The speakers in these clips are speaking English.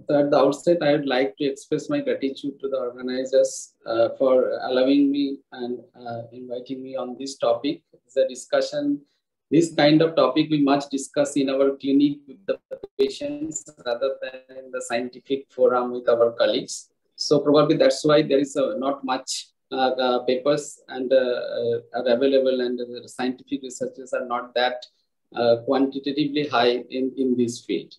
So at the outset, I would like to express my gratitude to the organizers for allowing me and inviting me on this topic. It's a discussion, this kind of topic we much discuss in our clinic with the patients rather than in the scientific forum with our colleagues. So probably that's why there is not much papers and are available, and the scientific researches are not that quantitatively high in this field.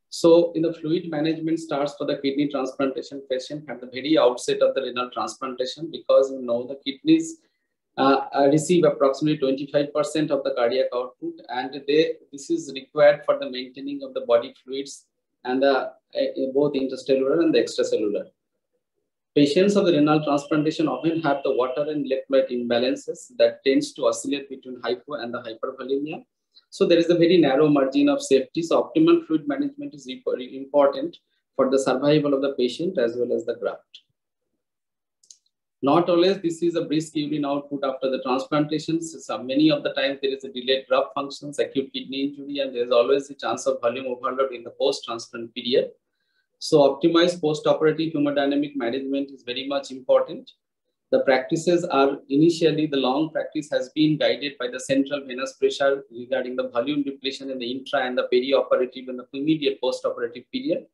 So, in the fluid management starts for the kidney transplantation patient at the very outset of the renal transplantation, because you know the kidneys receive approximately 25% of the cardiac output, and this is required for the maintaining of the body fluids and both intercellular and the extracellular. Patients of the renal transplantation often have the water and electrolyte imbalances that tends to oscillate between hypo and the hypervolemia. So there is a very narrow margin of safety. So optimal fluid management is important for the survival of the patient as well as the graft. Not always this is a brisk urine output after the transplantation. So many of the times there is a delayed graft functions, acute kidney injury, and there is always a chance of volume overload in the post-transplant period. So optimized post-operative hemodynamic management is very much important. The practices are initially, the long practice has been guided by the central venous pressure regarding the volume depletion in the intra and the perioperative and the immediate post-operative period.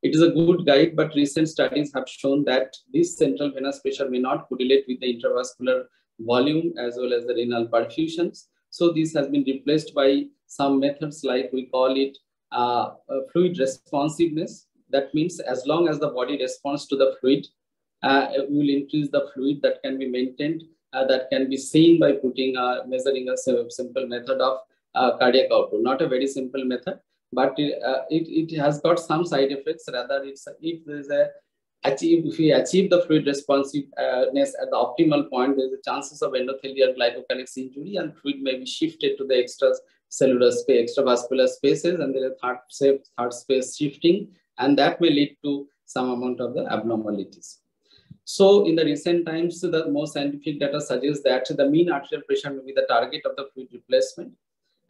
It is a good guide, but recent studies have shown that this central venous pressure may not correlate with the intravascular volume as well as the renal perfusions. So this has been replaced by some methods like we call it fluid responsiveness. That means as long as the body responds to the fluid, we will increase the fluid that can be maintained, that can be seen by measuring a simple method of cardiac output. Not a very simple method, but it has got some side effects. Rather, if we achieve the fluid responsiveness at the optimal point, there is a chances of endothelial glycocalyx injury, and fluid may be shifted to the extracellular space, extravascular spaces, and there is third space shifting, and that may lead to some amount of the abnormalities. So in the recent times, the most scientific data suggests that the mean arterial pressure may be the target of the fluid replacement.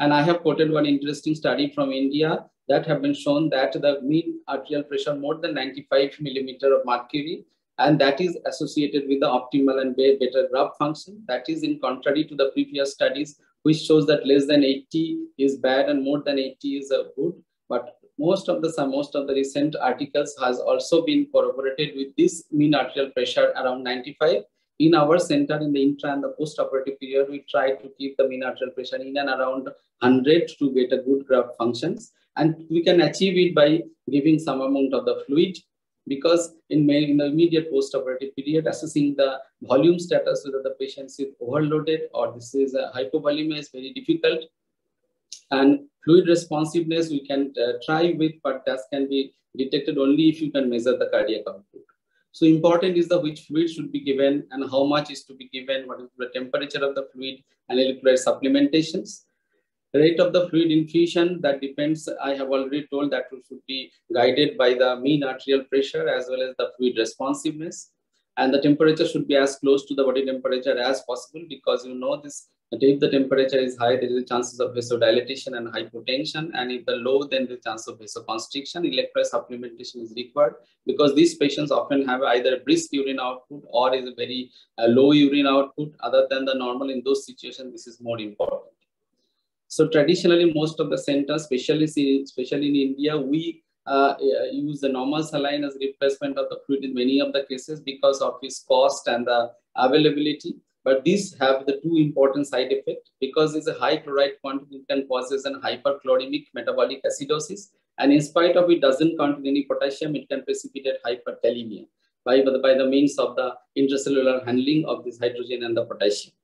And I have quoted one interesting study from India that have been shown that the mean arterial pressure more than 95 millimeter of mercury, and that is associated with the optimal and better graft function. That is in contrary to the previous studies, which shows that less than 80 is bad and more than 80 is good. But most of the recent articles has also been corroborated with this mean arterial pressure around 95. In our center, in the intra and the post-operative period, we try to keep the mean arterial pressure in and around 100 to get a good graft functions. And we can achieve it by giving some amount of the fluid, because in the immediate post-operative period, assessing the volume status whether the patient is overloaded or this is a hypovolemia is very difficult. And fluid responsiveness we can try with, but that can be detected only if you can measure the cardiac output. So important is the which fluid should be given and how much is to be given, what is the temperature of the fluid, and electrolyte supplementations. Rate of the fluid infusion, that depends, I have already told that it should be guided by the mean arterial pressure as well as the fluid responsiveness. And the temperature should be as close to the body temperature as possible, because you know this, that if the temperature is high, there is a chances of vasodilatation and hypotension, and if the low, then the chance of vasoconstriction. Electrolyte supplementation is required, because these patients often have either a brisk urine output or is a very low urine output other than the normal. In those situations, this is more important. So traditionally, most of the centers, especially in India, we use the normal saline as replacement of the fluid in many of the cases because of its cost and the availability. But these have the two important side effects, because it's a high chloride quantity, it can cause an hyperchloremic metabolic acidosis. And in spite of it doesn't contain any potassium, it can precipitate hyperkalemia by the means of the intracellular handling of this hydrogen and the potassium.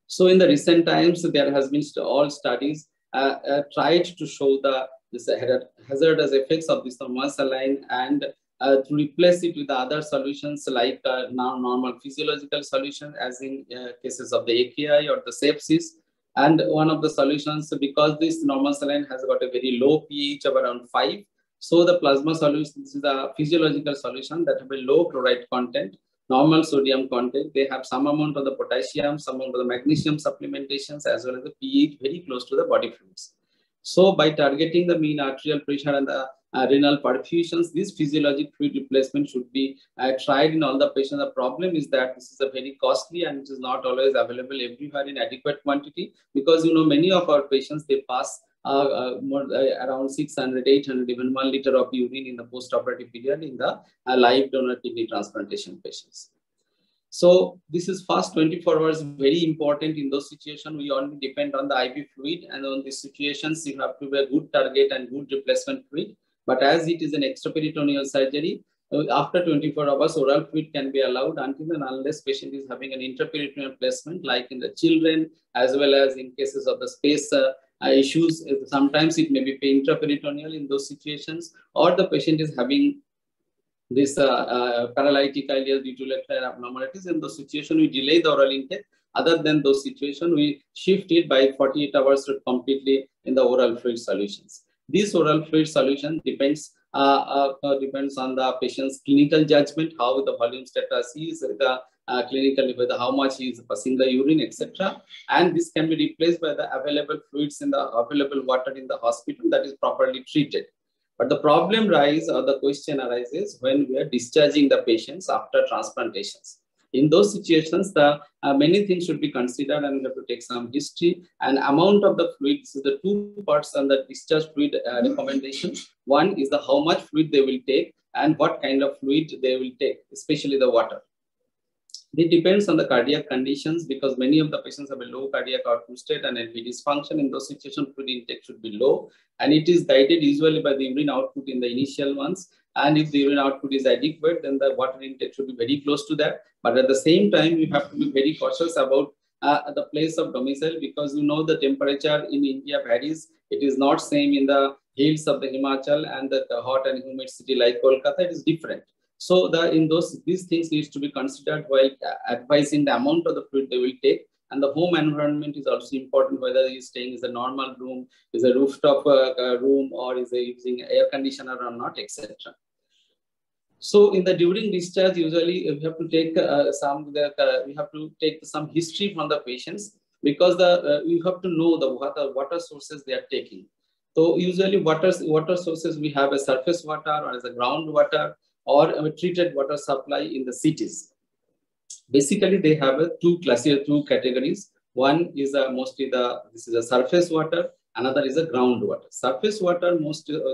So in the recent times, there has been all studies tried to show this hazardous effects of this normal saline, and to replace it with other solutions like now normal physiological solution, as in cases of the AKI or the sepsis. And one of the solutions, because this normal saline has got a very low pH of around 5, so the plasma solution, this is a physiological solution that have a low chloride content, normal sodium content. They have some amount of the potassium, some amount of the magnesium supplementations, as well as the pH very close to the body fluids. So by targeting the mean arterial pressure and the renal perfusions. This physiologic fluid replacement should be tried in all the patients. The problem is that this is a very costly and it is not always available everywhere in adequate quantity, because many of our patients, they pass around 600, 800, even 1 liter of urine in the post-operative period in the live donor kidney transplantation patients. So this is first 24 hours very important. In those situations, we only depend on the IV fluid, and on these situations, you have to be a good target and good replacement fluid. But as it is an extraperitoneal surgery, after 24 hours, oral fluid can be allowed until and unless patient is having an intraperitoneal placement, like in the children, as well as in cases of the space issues. Sometimes it may be intraperitoneal in those situations, or the patient is having this paralytic ileal due to left side abnormalities. In those situations, we delay the oral intake. Other than those situations, we shift it by 48 hours completely in the oral fluid solutions. This oral fluid solution depends on the patient's clinical judgment, how the volume status is, the clinically, whether how much he is passing the urine, etc. And this can be replaced by the available fluids in the available water in the hospital that is properly treated. But the problem arises, or the question arises, when we are discharging the patients after transplantations. In those situations, the many things should be considered, and we have to take some history and amount of the fluid. So the two parts on the discharge fluid recommendation. One is the how much fluid they will take and what kind of fluid they will take, especially the water. It depends on the cardiac conditions, because many of the patients have a low cardiac output state and LV dysfunction. In those situations, fluid intake should be low, and it is guided usually by the urine output in the initial ones. And if the urine output is adequate, then the water intake should be very close to that. But at the same time, you have to be very cautious about the place of domicile, because the temperature in India varies. It is not same in the hills of the Himachal and the hot and humid city like Kolkata. It is different. So these things needs to be considered while advising the amount of the fluid they will take. And the home environment is also important, whether he is staying in a normal room, is a rooftop room, or is using air conditioner or not, etc. So during discharge, usually we have to take some history from the patients, because you have to know what water sources they are taking. So usually water sources, we have a surface water or as a groundwater, or a treated water supply in the cities. Basically, they have two categories. One is this is a surface water. Another is a groundwater. Surface water,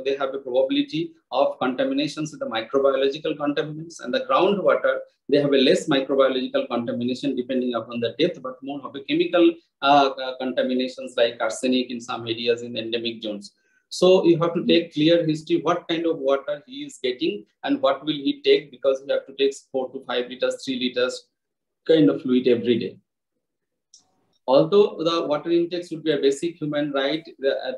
they have a probability of contaminations with the microbiological contaminants, and the groundwater, they have a less microbiological contamination depending upon the depth, but more of a chemical contaminations like arsenic in some areas in endemic zones. So you have to take clear history, what kind of water he is getting and what will he take, because you have to take 4 to 5 liters, 3 liters kind of fluid every day. Although the water intake should be a basic human right,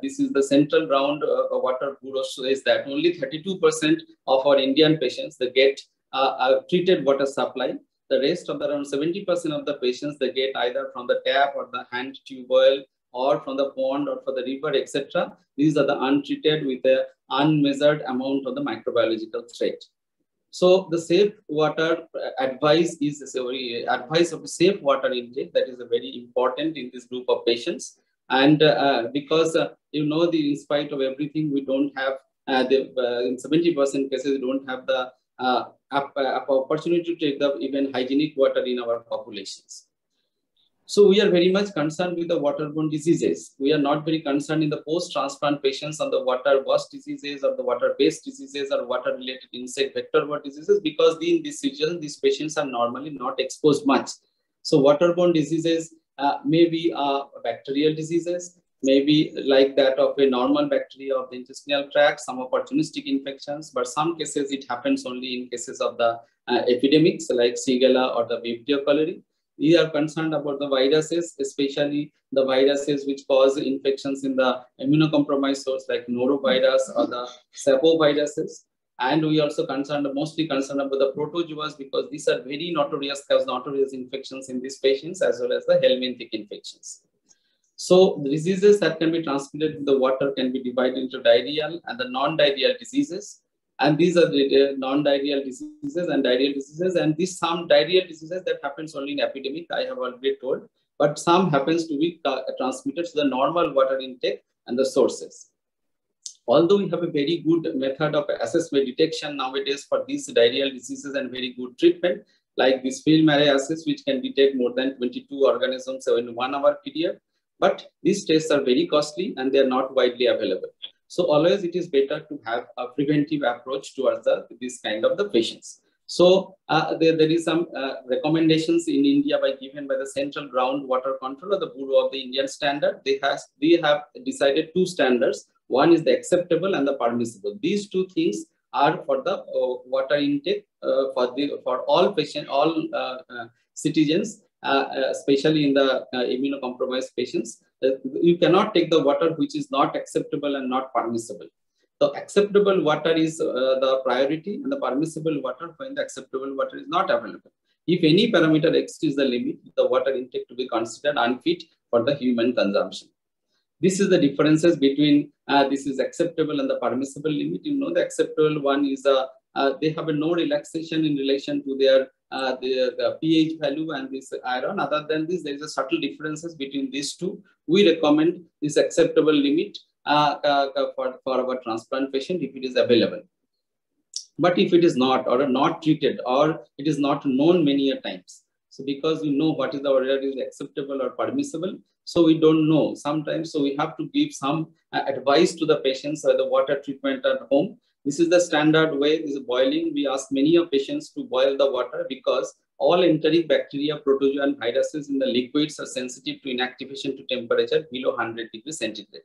this is the central round water bureau says that only 32% of our Indian patients, they get a treated water supply. The rest of around 70% of the patients, they get either from the tap or the hand tube well, or from the pond or for the river, etc. These are the untreated with an unmeasured amount of the microbiological threat. So the safe water advice is advice of safe water intake. That is very important in this group of patients. And because in spite of everything, we don't have in 70% cases, we don't have the opportunity to take the even hygienic water in our populations. So we are very much concerned with the waterborne diseases. We are not very concerned in the post-transplant patients on the water-washed diseases or the water-based diseases or water-related insect vector-borne diseases, because in this region, these patients are normally not exposed much. So waterborne diseases may be bacterial diseases, maybe like that of a normal bacteria of the intestinal tract, some opportunistic infections, but some cases it happens only in cases of the epidemics like Shigella or the Vibrio cholerae. We are concerned about the viruses, especially the viruses which cause infections in the immunocompromised source like norovirus or the sapoviruses. And we also mostly concerned about the protozoas, because these are very notorious infections in these patients, as well as the helminthic infections. So the diseases that can be transmitted in the water can be divided into diarrheal and the non-diarrheal diseases. And these are the non-diarrheal diseases and diarrheal diseases. And these some diarrheal diseases that happens only in epidemic, I have already told, but some happens to be transmitted to the normal water intake and the sources. Although we have a very good method of assessment detection nowadays for these diarrheal diseases and very good treatment, like this film array assay, which can detect more than 22 organisms in 1 hour period. But these tests are very costly and they are not widely available. So always it is better to have a preventive approach towards this kind of the patients. So there is some recommendations in India given by the Central Groundwater Control or the Bureau of the Indian Standard. They have decided 2 standards. One is the acceptable and the permissible. These 2 things are for the water intake for all patients, all citizens, especially in the immunocompromised patients. You cannot take the water which is not acceptable and not permissible. The acceptable water is the priority, and the permissible water when the acceptable water is not available. If any parameter exceeds the limit, the water intake to be considered unfit for the human consumption. This is the differences between this is acceptable and the permissible limit. You know, the acceptable one is they have no relaxation in relation to their the pH value and this iron. Other than this, there is a subtle differences between these 2. We recommend this acceptable limit for our transplant patient if it is available. But if it is not, or not treated, or it is not known many a times, so because we know what is the order is acceptable or permissible, so we don't know sometimes. So we have to give some advice to the patients or the water treatment at home. This is the standard way. This is boiling. We ask many of patients to boil the water because all enteric bacteria, protozoa, and viruses in the liquids are sensitive to inactivation to temperature below 100 degrees centigrade.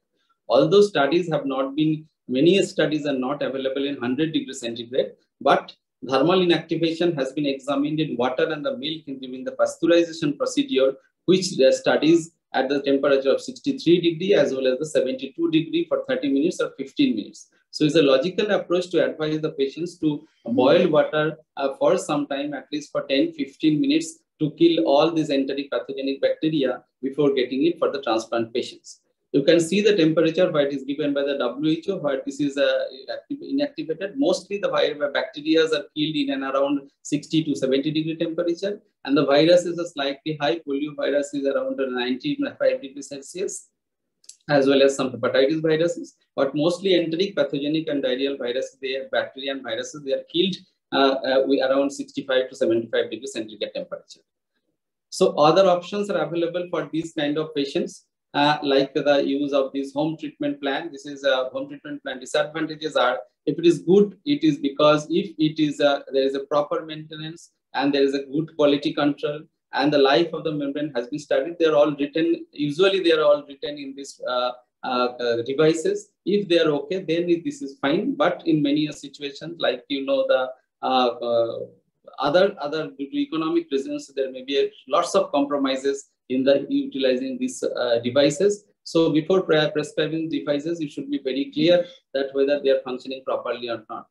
Although studies have not been, many studies are not available in 100 degrees centigrade, but thermal inactivation has been examined in water and the milk during the pasteurization procedure, which studies at the temperature of 63 degree as well as the 72 degree for 30 minutes or 15 minutes. So it's a logical approach to advise the patients to boil water for some time, at least for 10-15 minutes, to kill all these enteric pathogenic bacteria before getting it for the transplant patients. You can see the temperature where it is given by the WHO, where this is inactivated. Mostly the bacteria are killed in and around 60 to 70 degree temperature, and the virus is a slightly high. Polio virus is around 95 degrees Celsius, as well as some hepatitis viruses. But mostly enteric pathogenic and diarrheal viruses, they are bacteria and viruses, they are killed with around 65 to 75 degrees centigrade temperature. So other options are available for these kind of patients. Like the use of this home treatment plan. This is a home treatment plan. Disadvantages are, if it is good, it is because if it is there is a proper maintenance and there is a good quality control and the life of the membrane has been studied, they are all written, usually they are all written in this devices. If they are okay, then this is fine. But in many situations, like the other due to economic reasons, there may be lots of compromises in the utilizing these devices. So before prescribing devices, you should be very clear that whether they are functioning properly or not.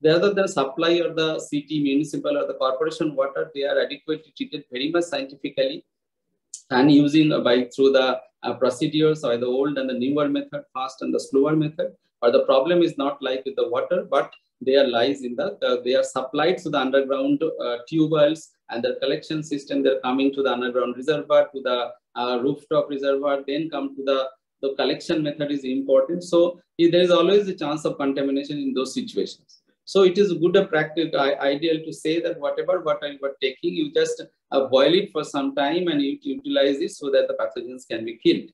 Rather than supply or the city, municipal or the corporation water, they are adequately treated very much scientifically and using through the procedures or the old and the newer method, fast and the slower method. Or the problem is not like with the water, but there lies in they are supplied to the underground tube wells and the collection system. They're coming to the underground reservoir, to the rooftop reservoir, then come to the collection method is important. So there is always a chance of contamination in those situations. So it is good ideal to say that whatever water you are taking, you just boil it for some time and you utilize it so that the pathogens can be killed.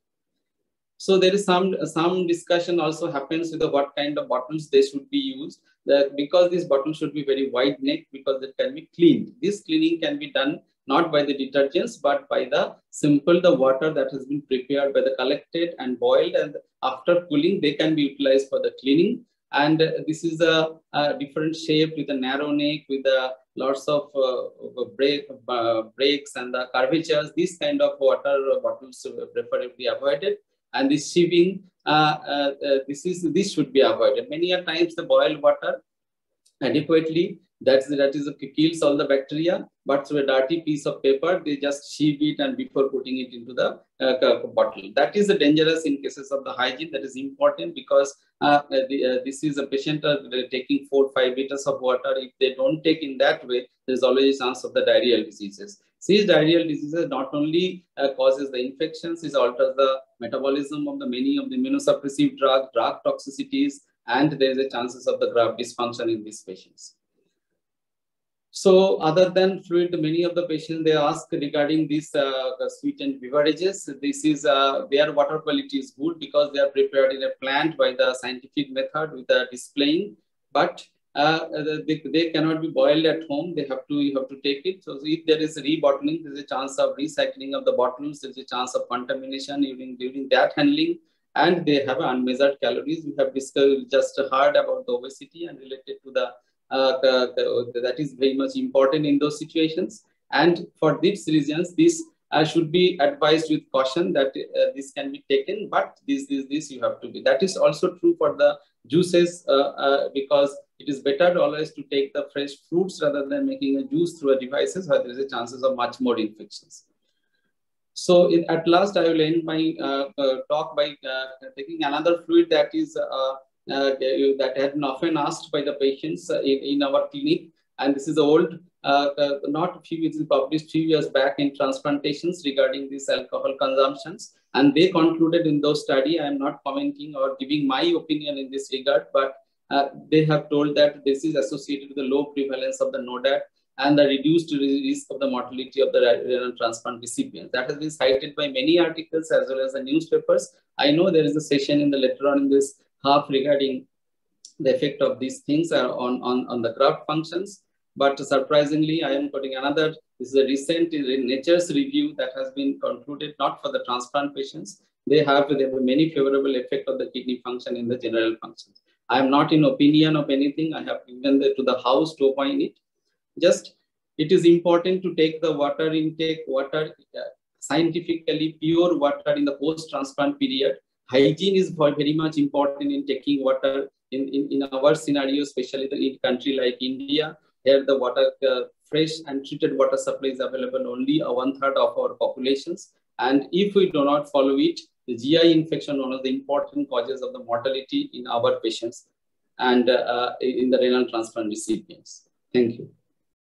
So there is some discussion also happens with what kind of bottles they should be used. Because this bottle should be very wide neck, because it can be cleaned. This cleaning can be done not by the detergents, but by the water that has been prepared by the collected and boiled, and after cooling, they can be utilized for the cleaning. And this is a different shape with a narrow neck, with lots of breaks and the curvatures. This kind of water bottles preferably avoided. And this sieving, this should be avoided. Many a times the boiled water adequately, that is kills all the bacteria, but through a dirty piece of paper, they just sieve it and before putting it into the bottle. That is dangerous in cases of the hygiene. That is important because this is a patient taking 4-5 liters of water. If they don't take in that way, there is always a chance of the diarrheal diseases. These diarrheal diseases not only causes the infections, it alters the metabolism of many of the immunosuppressive drug toxicities, and there is a chances of the graft dysfunction in these patients. So other than fluid, many of the patients, they ask regarding these sweetened beverages. This is their water quality is good because they are prepared in a plant by the scientific method with the displaying, but they cannot be boiled at home. You have to take it. So if there is rebottling, there is a chance of recycling of the bottles. There is a chance of contamination during that handling, and they have unmeasured calories. We have just heard about the obesity and related to the that is very much important in those situations. And for these reasons, this should be advised with caution that this can be taken, but this you have to be. That is also true for the juices because it is better always to take the fresh fruits rather than making a juice through a devices where there is a chances of much more infections. So at last, I will end my talk by taking another fluid that is that has been often asked by the patients in our clinic, and this is old, not few, it is published few years back in transplantations regarding these alcohol consumptions, and they concluded in those study. I am not commenting or giving my opinion in this regard, but they have told that this is associated with the low prevalence of the NODAT and the reduced risk of the mortality of the renal transplant recipients. That has been cited by many articles as well as the newspapers. I know there is a session in the later on in this half regarding the effect of these things on the graft functions. But surprisingly, I am putting another, this is a recent Nature's review that has been concluded not for the transplant patients. They have many favorable effect of the kidney function in the general functions. I am not in opinion of anything. I have given to the house to opine it. Just it is important to take the water intake, scientifically pure water in the post-transplant period. Hygiene is very much important in taking water in our scenario, especially in a country like India. Here the water, fresh and treated water supply is available only 1/3 of our populations. And if we do not follow it, the GI infection, one of the important causes of the mortality in our patients and in the renal transplant recipients. Thank you.